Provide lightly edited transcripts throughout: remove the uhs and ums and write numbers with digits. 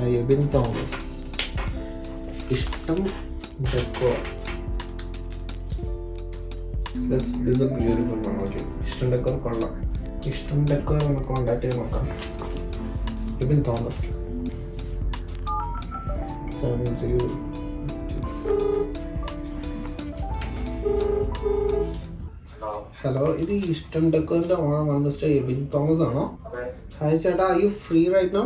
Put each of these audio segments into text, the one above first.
Ebin Thomas. ഇഷ്ടം decor. This is a beautiful one. Okay. ഇഷ്ടം decor കൊള്ളാം. ഇഷ്ടം ഡെക്കോർ ഒന്ന് കോൺടാക്ട് ചെയ്ത് നോക്കാം. എബിൻ തോമസ്. ഹലോ, ഇത് ഇഷ്ടം ഡെക്കോറിന്റെ ഓണർ മിസ്റ്റർ എബിൻ തോമസ് ആണോ? ഹായ് ചേട്ടാ, are you free right now?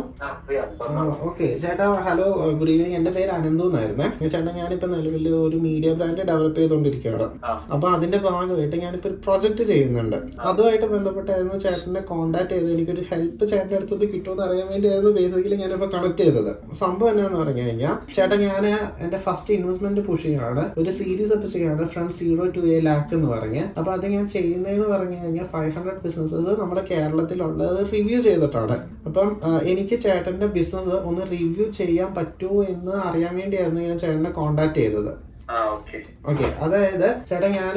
Okay ചേട്ടാ, ഹലോ, ഗുഡ് ഈവനിങ്. എൻ്റെ പേര് അനന്തു എന്നായിരുന്നേ. ചേട്ടാ, ഞാനിപ്പോൾ നിലവിൽ ഒരു മീഡിയ ബ്രാൻഡ് ഡെവലപ്പ് ചെയ്തുകൊണ്ടിരിക്കുകയാണ്. അപ്പോൾ അതിൻ്റെ ഭാഗമായിട്ട് ഞാനിപ്പോൾ ഒരു പ്രൊജക്ട് ചെയ്യുന്നുണ്ട്. അതുമായിട്ട് ബന്ധപ്പെട്ടായിരുന്നു ചേട്ടനെ കോൺടാക്ട് ചെയ്ത് എനിക്കൊരു ഹെൽപ്പ് ചേട്ടൻ്റെ അടുത്തത് കിട്ടുമെന്ന് അറിയാൻ വേണ്ടിയായിരുന്നു ബേസിക്കലി ഞാനിപ്പോൾ കണക്ട് ചെയ്തത്. സംഭവം എന്നാന്ന് പറഞ്ഞു കഴിഞ്ഞാൽ ചേട്ടാ, ഞാൻ എൻ്റെ ഫസ്റ്റ് ഇൻവെസ്റ്റ്മെന്റ് പുഷ് ചെയ്യാണ്. ഒരു സീരീസ് ഒക്കെ ചെയ്യാണ്, ഫ്രം 0 to a lakh എന്ന് പറഞ്ഞ്. അപ്പോൾ അത് ഞാൻ ചെയ്യുന്നതെന്ന് പറഞ്ഞു കഴിഞ്ഞാൽ 500 ബിസിനസ്സസ് നമ്മുടെ കേരളത്തിലുള്ളത് റിവ്യൂ ചെയ്തിട്ടാണ്. അപ്പം എനിക്ക് ചേട്ടന്റെ ബിസിനസ് ഒന്ന് റിവ്യൂ ചെയ്യാൻ പറ്റുമോ എന്ന് അറിയാൻ വേണ്ടിയായിരുന്നു ഞാൻ ചേട്ടനെ കോൺടാക്ട് ചെയ്തത്. ഓക്കെ, അതായത് ചേട്ടാ, ഞാൻ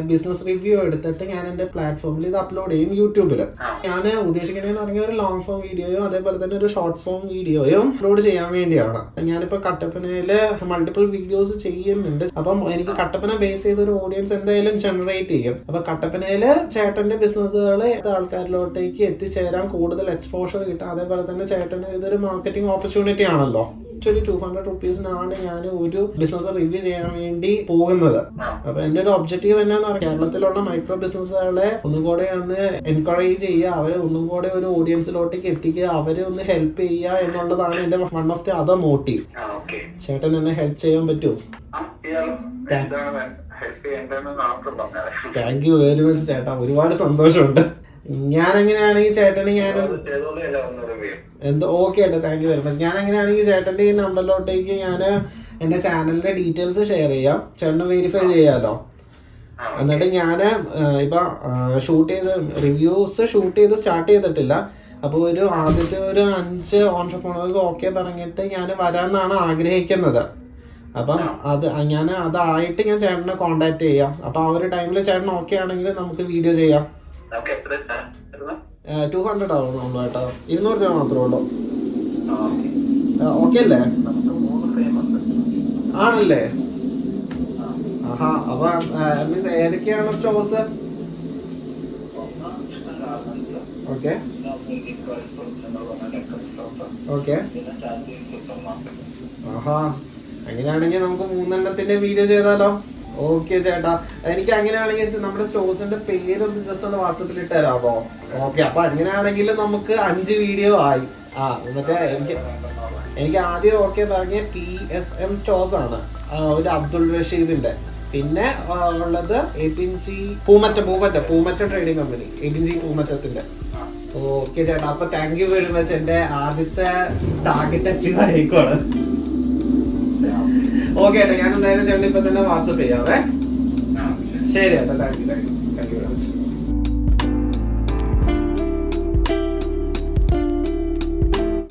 ബിസിനസ് റിവ്യൂ എടുത്തിട്ട് ഞാൻ എൻ്റെ പ്ലാറ്റ്ഫോമിൽ ഇത് അപ്ലോഡ് ചെയ്യും യൂട്യൂബില്. ഞാൻ ഉദ്ദേശിക്കണേന്ന് പറഞ്ഞാൽ ഒരു ലോങ് ഫോം വീഡിയോയോ അതേപോലെ തന്നെ ഒരു ഷോർട്ട് ഫോം വീഡിയോയും അപ്ലോഡ് ചെയ്യാൻ വേണ്ടിയാണ്. ഞാനിപ്പോൾ കട്ടപ്പനയില് മൾട്ടിപ്പിൾ വീഡിയോസ് ചെയ്യുന്നുണ്ട്. അപ്പം എനിക്ക് കട്ടപ്പന ബേസ് ചെയ്ത ഒരു ഓഡിയൻസ് എന്തായാലും ജനറേറ്റ് ചെയ്യും. അപ്പൊ കട്ടപ്പനയില് ചേട്ടന്റെ ബിസിനസ്സുകൾ ആൾക്കാരിലോട്ടേക്ക് എത്തിച്ചേരാൻ കൂടുതൽ എക്സ്പോഷർ കിട്ടും. അതേപോലെ തന്നെ ചേട്ടന് ഇതൊരു മാർക്കറ്റിംഗ് ഓപ്പർച്യൂണിറ്റി ആണല്ലോ. ഒരു 200 rupeesനാണ് ഞാൻ ഒരു ബിസിനസ് റിവ്യൂ ചെയ്യാൻ വേണ്ടി പോകുന്നത്. അപ്പൊ എന്റെ ഒരു ഒബ്ജക്റ്റീവ് എന്നാന്ന് പറഞ്ഞാൽ കേരളത്തിലുള്ള മൈക്രോ ബിസിനസ്സുകളെ ഒന്നും കൂടെ ഒന്ന് എൻകറേജ് ചെയ്യുക, അവരെ ഒന്നും കൂടെ ഒരു ഓഡിയൻസിലോട്ടേക്ക് എത്തിക്കുക, അവരെ ഒന്ന് ഹെൽപ്പ് ചെയ്യുക എന്നുള്ളതാണ് എന്റെ one of the other motive. ചേട്ടൻ എന്നെ ഹെൽപ്പ് ചെയ്യാൻ പറ്റുമോ? താങ്ക് യു വെരി മച്ച് ചേട്ടാ, ഒരുപാട് സന്തോഷമുണ്ട്. ഞാൻ എങ്ങനെയാണെങ്കിൽ ചേട്ടന് ഞാൻ എന്തോ ഓക്കെ ഏട്ടാ, താങ്ക് യു വെരി മച്ച്. ഞാൻ എങ്ങനെയാണെങ്കിൽ ചേട്ടൻ്റെ ഈ നമ്പറിലോട്ടേക്ക് ഞാൻ എൻ്റെ ചാനലിൻ്റെ ഡീറ്റെയിൽസ് ഷെയർ ചെയ്യാം. ചേട്ടന് വെരിഫൈ ചെയ്യാമല്ലോ. എന്നിട്ട് ഞാൻ ഇപ്പം റിവ്യൂസ് ഷൂട്ട് ചെയ്ത് സ്റ്റാർട്ട് ചെയ്തിട്ടില്ല. അപ്പോൾ ആദ്യത്തെ ഒരു 5 ഓൺട്രപ്രണേഴ്സ് ഓക്കെ പറഞ്ഞിട്ട് ഞാൻ വരാമെന്നാണ് ആഗ്രഹിക്കുന്നത്. അപ്പം അതായിട്ട് ഞാൻ ചേട്ടനെ കോൺടാക്ട് ചെയ്യാം. അപ്പം ആ ഒരു ടൈമിൽ ചേട്ടൻ ഓക്കെ ആണെങ്കിൽ നമുക്ക് വീഡിയോ ചെയ്യാം. 200 ആവുന്നുള്ളൂ കേട്ടോ, 200 രൂപ മാത്രമേ ഉള്ളൂ. ഓക്കെ അല്ലേ? ആണല്ലേ? ആഹാ, അപ്പൊ മീൻസ് ഏതൊക്കെയാണ് സ്റ്റോഴ്സ്? Okay okay. ആഹാ, അങ്ങനെയാണെങ്കിൽ നമുക്ക് 3 എണ്ണത്തിന്റെ വീഡിയോ ചെയ്താലോ? ഓക്കെ ചേട്ടാ, എനിക്ക് അങ്ങനെയാണെങ്കിൽ നമ്മുടെ സ്റ്റോഴ്സിന്റെ പേരൊന്ന് ജസ്റ്റ് ഒന്ന് വാട്സപ്പിൽ ഇട്ട് തരാമോ? ഓക്കെ, അപ്പൊ അങ്ങനെയാണെങ്കിൽ നമുക്ക് 5 വീഡിയോ ആയി. എന്നിട്ട് എനിക്ക് ആദ്യം ഓക്കെ പറഞ്ഞ PSM സ്റ്റോഴ്സ് ആണ്, ഒരു അബ്ദുൾ റഷീദിന്റെ. പിന്നെ ഉള്ളത് APG Poomatta trading company, APG പൂമറ്റത്തിന്റെ. ഓക്കെ ചേട്ടാ, അപ്പൊ താങ്ക് യു വെരി മച്ച്. എന്റെ ആദ്യത്തെ ടാർഗറ്റ് അച്ചീവ് ആയിക്കോളെ. ഓക്കെ ഏട്ടാ, ഞാൻ എന്തായാലും ചേട്ടൻ ഇപ്പൊ തന്നെ വാട്സപ്പ് ചെയ്യാവേ. ശരി ഏട്ടാ, താങ്ക് യു വെരി മച്ച്.